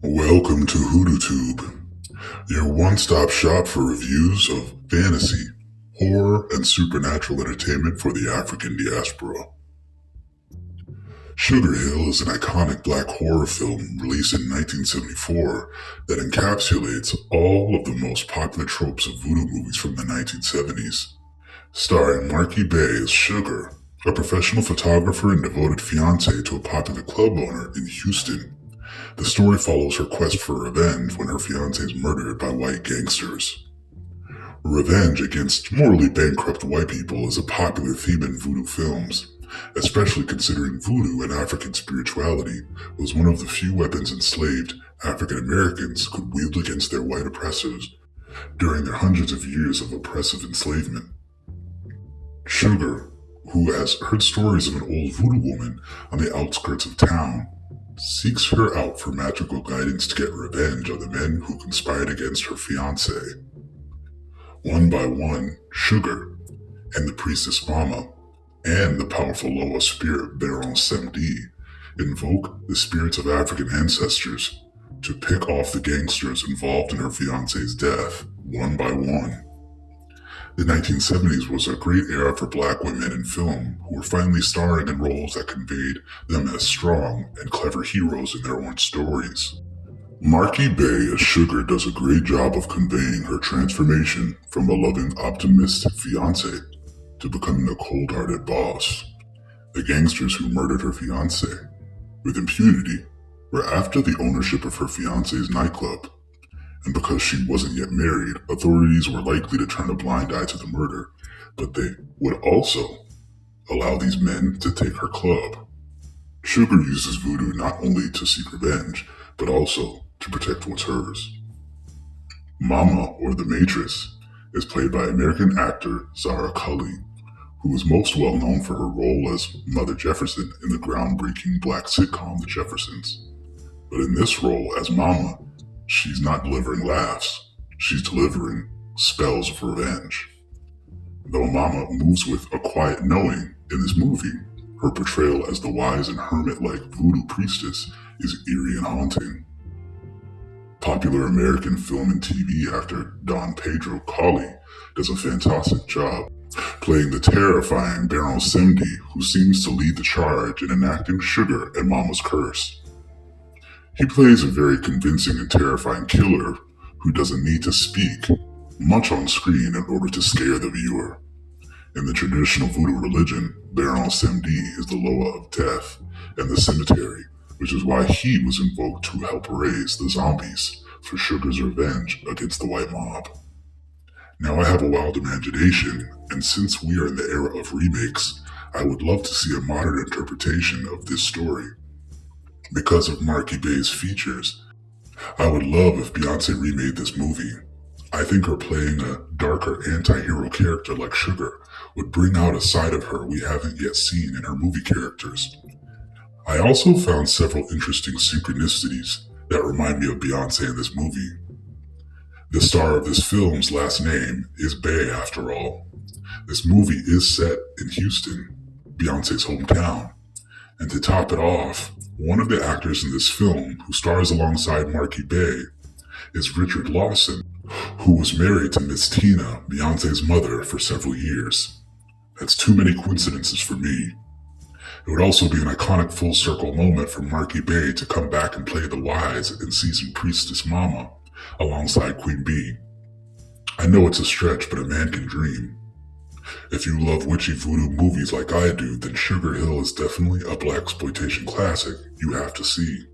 Welcome to HoodooTube, your one-stop shop for reviews of fantasy, horror, and supernatural entertainment for the African diaspora. Sugar Hill is an iconic black horror film released in 1974 that encapsulates all of the most popular tropes of voodoo movies from the 1970s. Starring Marky Bay as Sugar, a professional photographer and devoted fiancé to a popular club owner in Houston. The story follows her quest for revenge when her fiancé is murdered by white gangsters. Revenge against morally bankrupt white people is a popular theme in voodoo films, especially considering voodoo and African spirituality was one of the few weapons enslaved African Americans could wield against their white oppressors during their hundreds of years of oppressive enslavement. Sugar, who has heard stories of an old voodoo woman on the outskirts of town, seeks her out for magical guidance to get revenge on the men who conspired against her fiancé. One by one, Sugar and the priestess Mama and the powerful Loa spirit Baron Semdi invoke the spirits of African ancestors to pick off the gangsters involved in her fiancé's death, one by one. The 1970s was a great era for black women in film who were finally starring in roles that conveyed them as strong and clever heroes in their own stories. Marky Bay as Sugar does a great job of conveying her transformation from a loving, optimistic fiancé to becoming a cold-hearted boss. The gangsters who murdered her fiancé with impunity were after the ownership of her fiancé's nightclub. And because she wasn't yet married, authorities were likely to turn a blind eye to the murder, but they would also allow these men to take her club. Sugar uses voodoo not only to seek revenge, but also to protect what's hers. Mama, or the Matress, is played by American actor Zara Cully, who is most well known for her role as Mother Jefferson in the groundbreaking black sitcom The Jeffersons. But in this role as Mama, she's not delivering laughs, she's delivering spells of revenge. Though Mama moves with a quiet knowing in this movie, her portrayal as the wise and hermit-like voodoo priestess is eerie and haunting. Popular American film and TV actor Don Pedro Colley does a fantastic job playing the terrifying Baron Semdi, who seems to lead the charge in enacting Sugar and Mama's curse. He plays a very convincing and terrifying killer who doesn't need to speak much on screen in order to scare the viewer. In the traditional voodoo religion, Baron Semdi is the Loa of death and the cemetery, which is why he was invoked to help raise the zombies for Sugar's revenge against the white mob. Now I have a wild imagination, and since we are in the era of remakes, I would love to see a modern interpretation of this story. Because of Marky Bay's features, I would love if Beyonce remade this movie. I think her playing a darker anti-hero character like Sugar would bring out a side of her we haven't yet seen in her movie characters. I also found several interesting synchronicities that remind me of Beyonce in this movie. The star of this film's last name is Bay after all. This movie is set in Houston, Beyonce's hometown. And to top it off, one of the actors in this film who stars alongside Marky Bay is Richard Lawson, who was married to Miss Tina, Beyonce's mother, for several years. That's too many coincidences for me. It would also be an iconic full circle moment for Marky Bay to come back and play the wise and seasoned priestess Mama alongside Queen Bee. I know it's a stretch, but a man can dream. If you love witchy voodoo movies like I do, then Sugar Hill is definitely a blaxploitation classic you have to see.